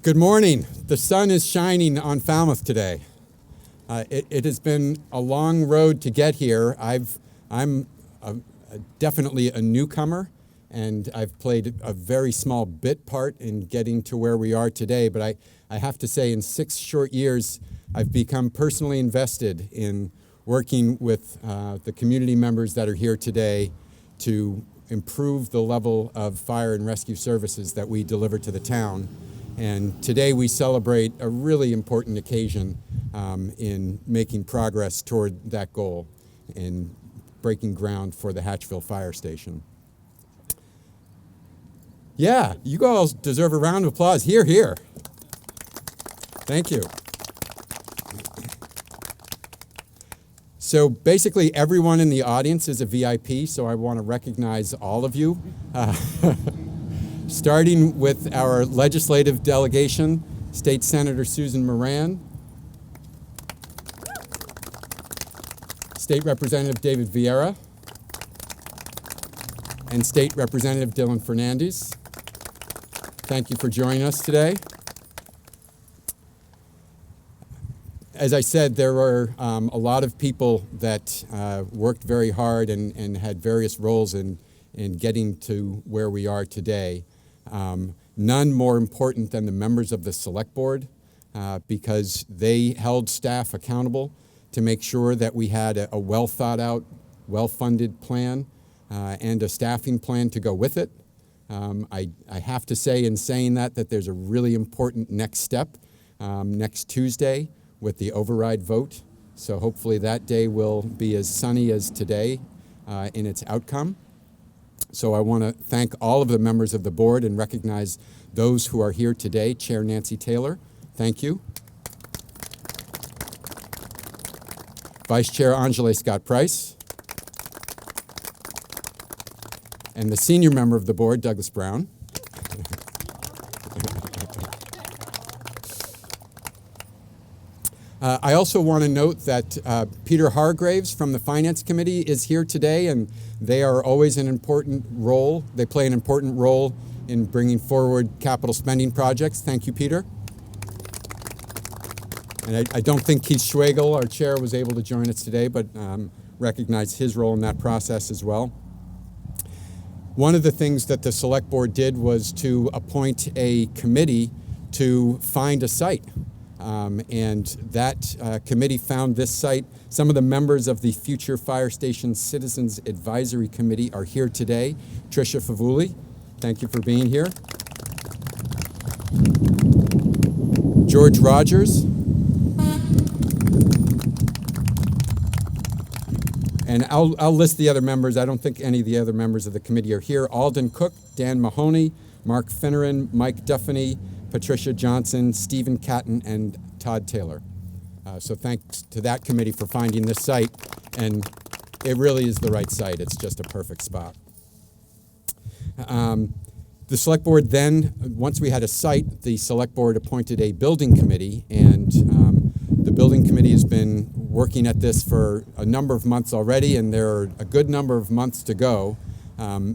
Good morning. The sun is shining on Falmouth today. It has been a long road to get here. I'm definitely a newcomer, and I've played a very small bit part in getting to where we are today. But I have to say, in 6 short years, I've become personally invested in working with the community members that are here today to improve the level of fire and rescue services that we deliver to the town. And today we celebrate a really important occasion in making progress toward that goal in breaking ground for the Hatchville fire station. Yeah, you all deserve a round of applause. Hear, hear. Thank you. So basically everyone in the audience is a VIP, so I want to recognize all of you. Starting with our legislative delegation, State Senator Susan Moran, State Representative David Vieira, and State Representative Dylan Fernandez. Thank you for joining us today. As I said, there were a lot of people that worked very hard and had various roles in getting to where we are today. None more important than the members of the Select Board because they held staff accountable to make sure that we had a well-thought-out, well-funded plan and a staffing plan to go with it. I have to say in saying that there's a really important next step next Tuesday with the override vote. So hopefully that day will be as sunny as today in its outcome. So I want to thank all of the members of the board and recognize those who are here today. Chair Nancy Taylor, thank you. Vice Chair Angela Scott Price. And the senior member of the board, Douglas Brown. I also want to note that Peter Hargraves from the Finance Committee is here today, and they are always an important role. They play an important role in bringing forward capital spending projects. Thank you, Peter. And I don't think Keith Schwagel, our chair, was able to join us today, but recognize his role in that process as well. One of the things that the Select Board did was to appoint a committee to find a site. And that committee found this site. Some of the members of the Future Fire Station Citizens Advisory Committee are here today. Tricia Favuli, thank you for being here. George Rogers. And I'll list the other members. I don't think any of the other members of the committee are here. Alden Cook, Dan Mahoney, Mark Finneran, Mike Duffany, Patricia Johnson, Stephen Catton, and Todd Taylor. So thanks to that committee for finding this site, and it really is the right site. It's just a perfect spot. The Select Board then, once we had a site, the Select Board appointed a building committee, and the building committee has been working at this for a number of months already, and there are a good number of months to go,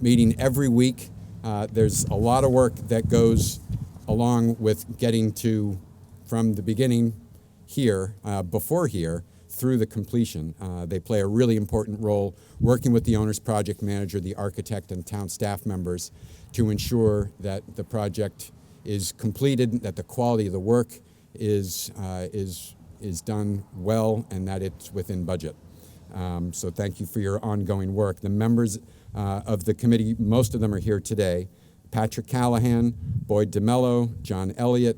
meeting every week. There's a lot of work that goes along with getting to, from the beginning here, before here, through the completion. They play a really important role working with the owner's project manager, the architect, and town staff members to ensure that the project is completed, that the quality of the work is done well, and that it's within budget. So thank you for your ongoing work. The members of the committee, most of them are here today. Patrick Callahan, Boyd DeMello, John Elliott,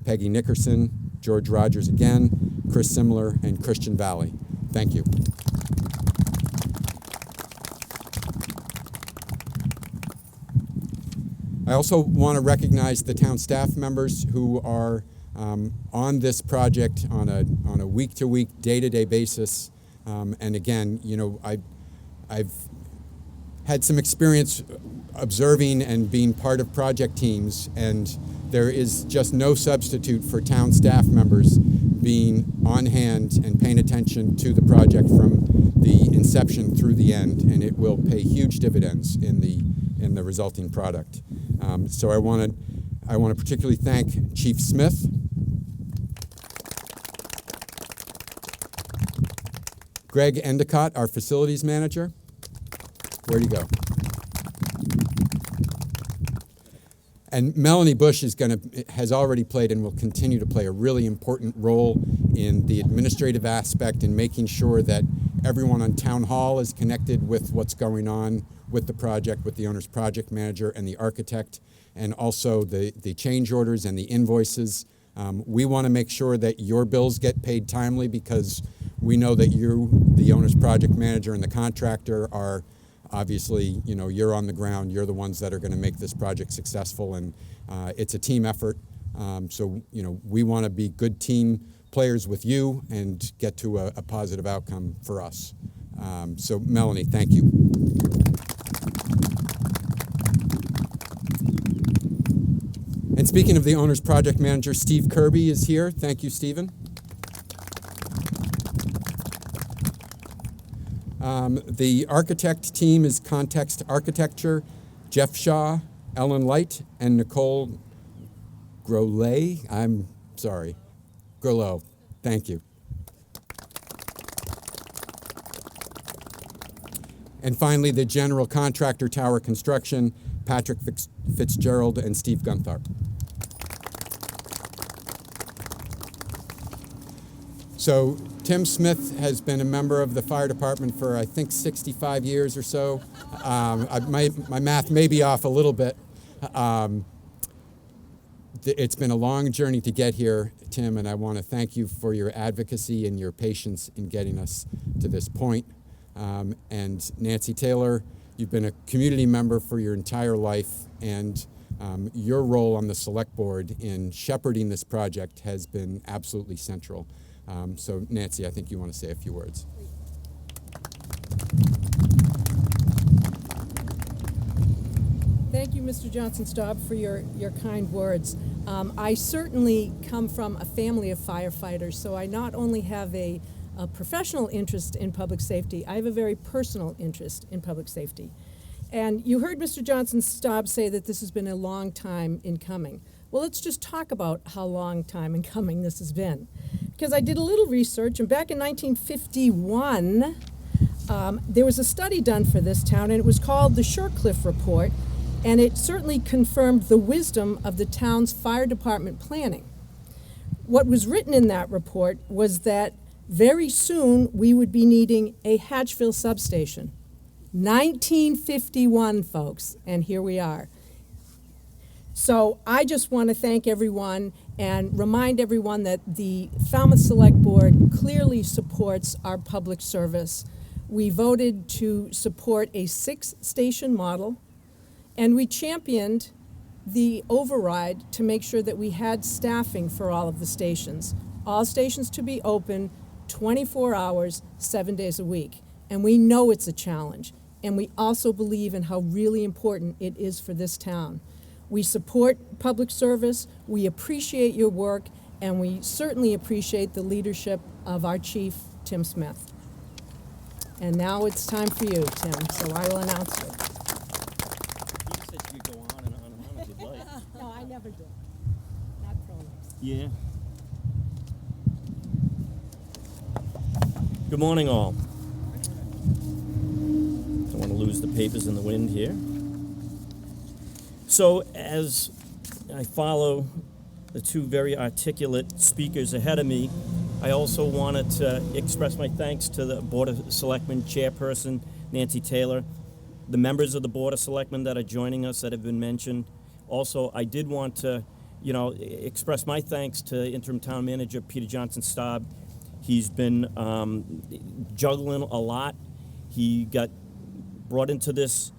Peggy Nickerson, George Rogers again, Chris Simler, and Christian Valley. Thank you. I also want to recognize the town staff members who are on this project on a week-to-week, day-to-day basis. And again, you know, I've had some experience observing and being part of project teams, and there is just no substitute for town staff members being on hand and paying attention to the project from the inception through the end, and it will pay huge dividends in the resulting product. So I want to I want to particularly thank Chief Smith, Greg Endicott, our facilities manager. Where'd he go? And Melanie Bush has already played and will continue to play a really important role in the administrative aspect in making sure that everyone on Town Hall is connected with what's going on with the project, with the owner's project manager and the architect, and also the change orders and the invoices. We want to make sure that your bills get paid timely because we know that you, the owner's project manager and the contractor, are obviously, you're on the ground. You're the ones that are going to make this project successful, and it's a team effort. So, we want to be good team players with you and get to a positive outcome for us. So, Melanie, thank you. And speaking of the owner's project manager, Steve Kirby is here. Thank you, Stephen. The architect team is Context Architecture, Jeff Shaw, Ellen Light, and Nicole Grollet. I'm sorry, Grolot. Thank you. And finally, the general contractor, Tower Construction, Patrick Fitzgerald and Steve Gunthar. So Tim Smith has been a member of the fire department for, I think, 65 years or so. My math may be off a little bit. It's been a long journey to get here, Tim, and I want to thank you for your advocacy and your patience in getting us to this point. And Nancy Taylor, you've been a community member for your entire life, and your role on the select board in shepherding this project has been absolutely central. So Nancy, I think you want to say a few words. Thank you, Mr. Johnson-Staub, for your kind words. I certainly come from a family of firefighters, so I not only have a professional interest in public safety, I have a very personal interest in public safety. And you heard Mr. Johnson-Staub say that this has been a long time in coming. Well, let's just talk about how long time in coming this has been. Because I did a little research, and back in 1951, there was a study done for this town, and it was called the Surecliff Report, and it certainly confirmed the wisdom of the town's fire department planning. What was written in that report was that very soon we would be needing a Hatchville substation. 1951, folks, and here we are. So I just want to thank everyone and remind everyone that the Falmouth Select Board clearly supports our public service. We voted to support a 6-station model, and we championed the override to make sure that we had staffing for all of the stations. All stations to be open 24 hours, 7 days a week. And we know it's a challenge. And we also believe in how really important it is for this town. We support public service, we appreciate your work, and we certainly appreciate the leadership of our chief, Tim Smith. And now it's time for you, Tim, so I will announce it. You said you could go on and on and on if you'd like. No, I never do. Not pronouns. Yeah. Good morning, all. Don't want to lose the papers in the wind here. So as I follow the two very articulate speakers ahead of me, I also wanted to express my thanks to the Board of Selectmen Chairperson, Nancy Taylor, the members of the Board of Selectmen that are joining us that have been mentioned. Also, I did want to, express my thanks to Interim Town Manager Peter Johnson-Staub. He's been juggling a lot. He got brought into this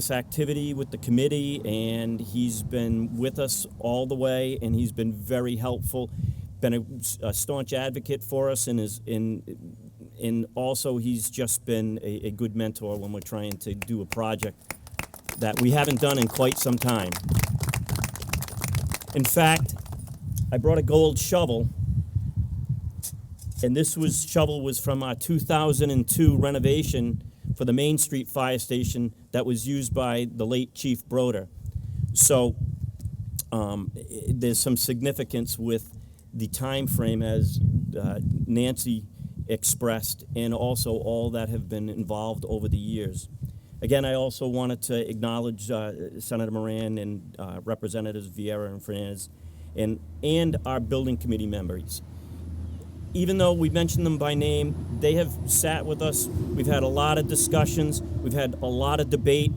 activity with the committee, and he's been with us all the way, and he's been very helpful, been a staunch advocate for us, and also he's just been a good mentor when we're trying to do a project that we haven't done in quite some time. In fact, I brought a gold shovel, and this shovel was from our 2002 renovation for the Main Street Fire Station that was used by the late Chief Broder. So there's some significance with the time frame as Nancy expressed, and also all that have been involved over the years. Again, I also wanted to acknowledge Senator Moran and Representatives Vieira and Fernandez and our building committee members. Even though we mentioned them by name, they have sat with us. We've had a lot of discussions. We've had a lot of debate.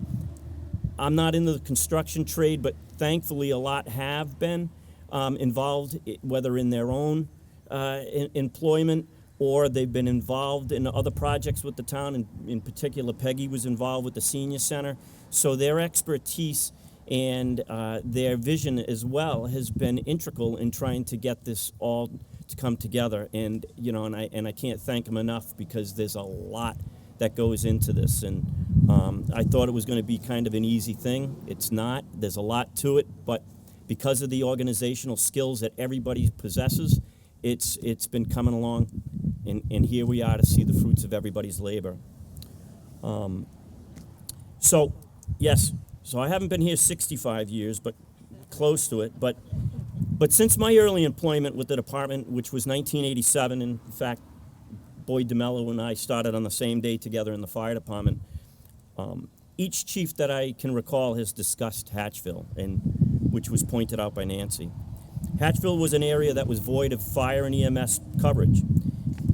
I'm not in the construction trade, but thankfully a lot have been involved, whether in their own employment or they've been involved in other projects with the town. In particular, Peggy was involved with the senior center. So their expertise and their vision as well has been integral in trying to get this all to come together. And you know, and I can't thank them enough, because there's a lot that goes into this. And I thought it was going to be kind of an easy thing. It's not. There's a lot to it, but because of the organizational skills that everybody possesses, it's been coming along, and here we are to see the fruits of everybody's labor. So, yes, so I haven't been here 65 years, but close to it. But since my early employment with the department, which was 1987, in fact, Boyd DeMello and I started on the same day together in the fire department, each chief that I can recall has discussed Hatchville, and which was pointed out by Nancy. Hatchville was an area that was void of fire and EMS coverage.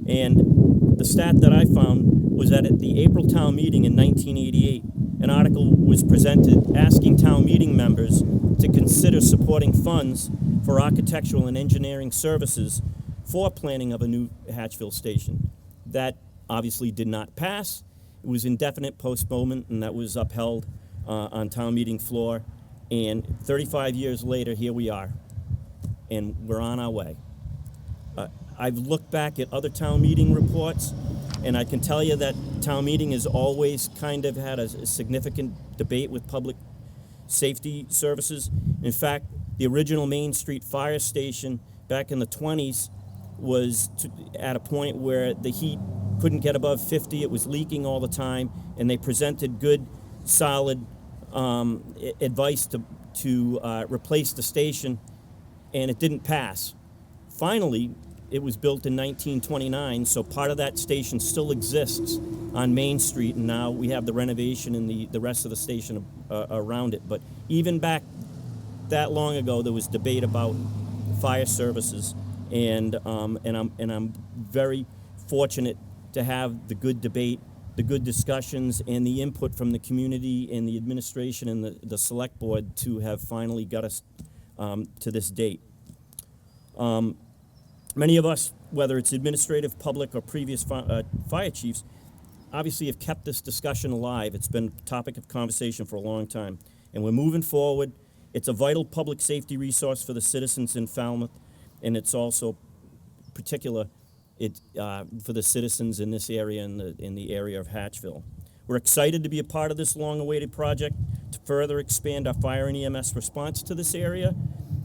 And the stat that I found was that at the April town meeting in 1988, an article was presented asking town meeting members to consider supporting funds for architectural and engineering services for planning of a new Hatchville station. That obviously did not pass. It was indefinite postponement, and that was upheld on town meeting floor. And 35 years later, here we are, and we're on our way. I've looked back at other town meeting reports, and I can tell you that town meeting has always kind of had a significant debate with public safety services. In fact, the original Main Street fire station back in the 20s was at a point where the heat couldn't get above 50. It was leaking all the time, and they presented good, solid advice to replace the station, and it didn't pass. Finally, it was built in 1929, so part of that station still exists on Main Street, and now we have the renovation and the rest of the station around it. But even back that long ago, there was debate about fire services, and I'm very fortunate to have the good debate, the good discussions, and the input from the community and the administration and the select board to have finally got us to this date. Many of us, whether it's administrative, public, or previous fire chiefs, obviously have kept this discussion alive. It's been a topic of conversation for a long time, and we're moving forward. It's a vital public safety resource for the citizens in Falmouth, and it's also particular for the citizens in this area, in the area of Hatchville. We're excited to be a part of this long-awaited project to further expand our fire and EMS response to this area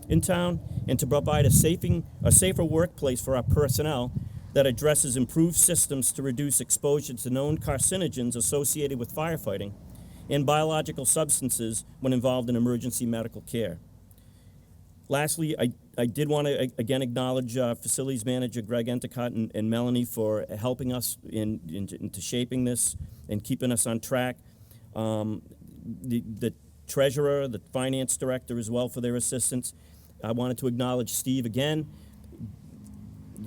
in town, and to provide a safer workplace for our personnel that addresses improved systems to reduce exposure to known carcinogens associated with firefighting and biological substances when involved in emergency medical care. Lastly, I did want to again acknowledge Facilities Manager Greg Endicott and Melanie for helping us into shaping this and keeping us on track. The Treasurer, the Finance Director as well for their assistance. I wanted to acknowledge Steve again.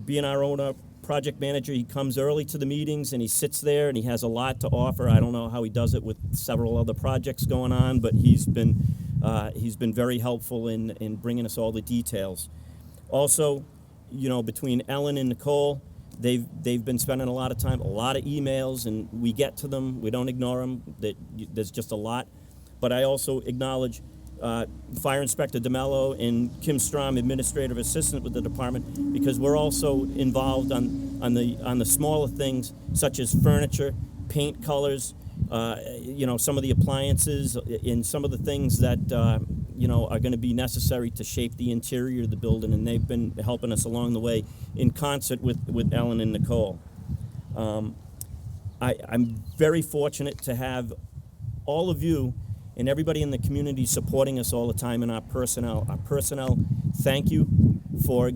Being our own project manager, he comes early to the meetings and he sits there and he has a lot to offer. I don't know how he does it with several other projects going on, but he's been very helpful in bringing us all the details. Also, you know, between Ellen and Nicole, they've been spending a lot of time, a lot of emails, and we get to them. We don't ignore them. There's just a lot. But I also acknowledge Fire Inspector DeMello and Kim Strom, Administrative Assistant with the department, because we're also involved on the smaller things such as furniture, paint colors, you know, some of the appliances, and some of the things that you know, are going to be necessary to shape the interior of the building, and they've been helping us along the way in concert with Ellen and Nicole. I'm very fortunate to have all of you and everybody in the community supporting us all the time, and our personnel. Our personnel, thank you for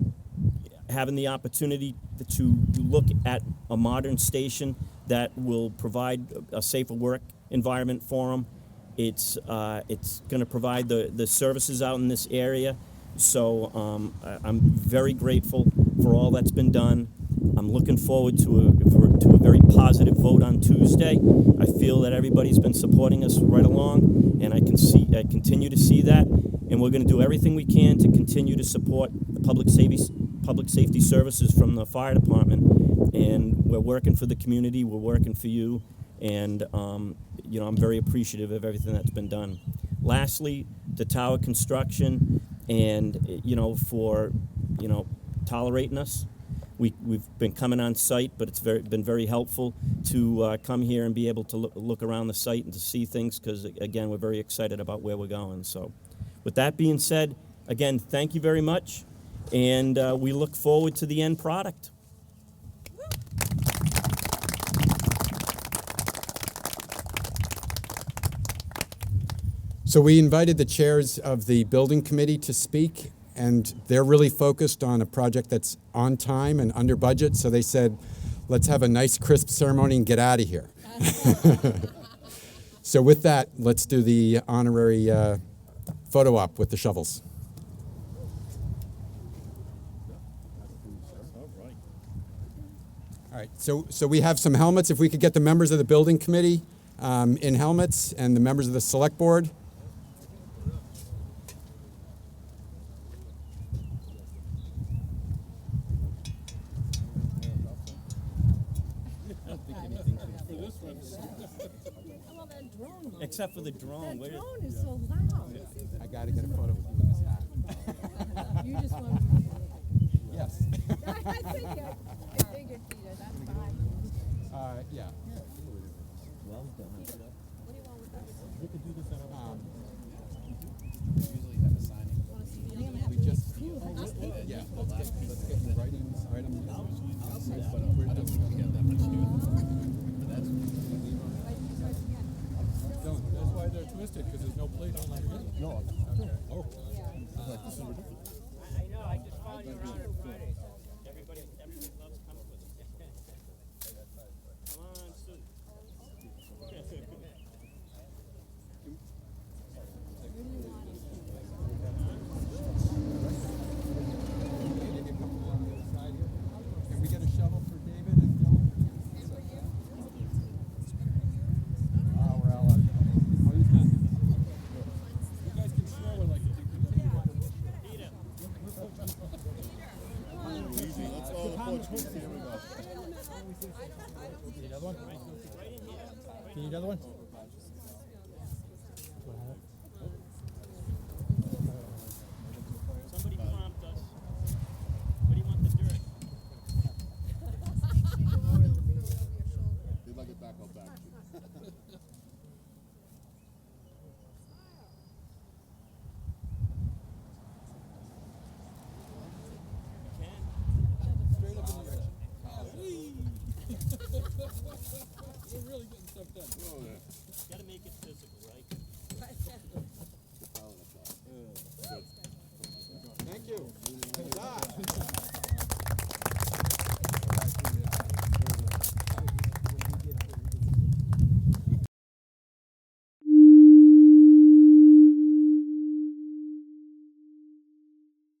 having the opportunity to look at a modern station that will provide a safer work environment for them. It's going to provide the services out in this area. So I'm very grateful for all that's been done. I'm looking forward to a very positive vote on Tuesday. I feel that everybody's been supporting us right along, and I continue to see that. And we're going to do everything we can to continue to support the public safety services from the fire department. And we're working for the community. We're working for you. And I'm very appreciative of everything that's been done. Lastly, the tower construction, and for tolerating us. We've been coming on site, but it's been very helpful to come here and be able to look around the site and to see things, because again, we're very excited about where we're going. So with that being said, again, thank you very much, and we look forward to the end product. So we invited the chairs of the building committee to speak, and they're really focused on a project that's on time and under budget. So they said, let's have a nice crisp ceremony and get out of here. So with that, let's do the honorary photo op with the shovels. All right, so we have some helmets. If we could get the members of the building committee in helmets, and the members of the select board. Except for the drone. That drone is so loud. I got to get a photo with you in this hat. You just want to... Yes. I figured, Peter, that's fine. Yeah. Well done. What do you want with us? We could do this at our Usually have a signing. We just, yeah, let's get you right on the I don't think we got that much to do. But that's That's why they're twisted, because there's no plate on underneath. no. Okay. Oh. This is ridiculous. I know, I just followed you around on Friday. Everybody loves coming with us. Come on, Sue. Can we get a shovel for David and Dylan? Oh, we're all out. Oh, he's not. You guys can share with like you can take one. Let's all approach me. Here we go. Need another one? Need another one? Somebody prompt us. What do you want the dirt? They'd like it back up back. Straight up in the air. We're really getting stuff done. Oh, yeah. Gotta make it physical.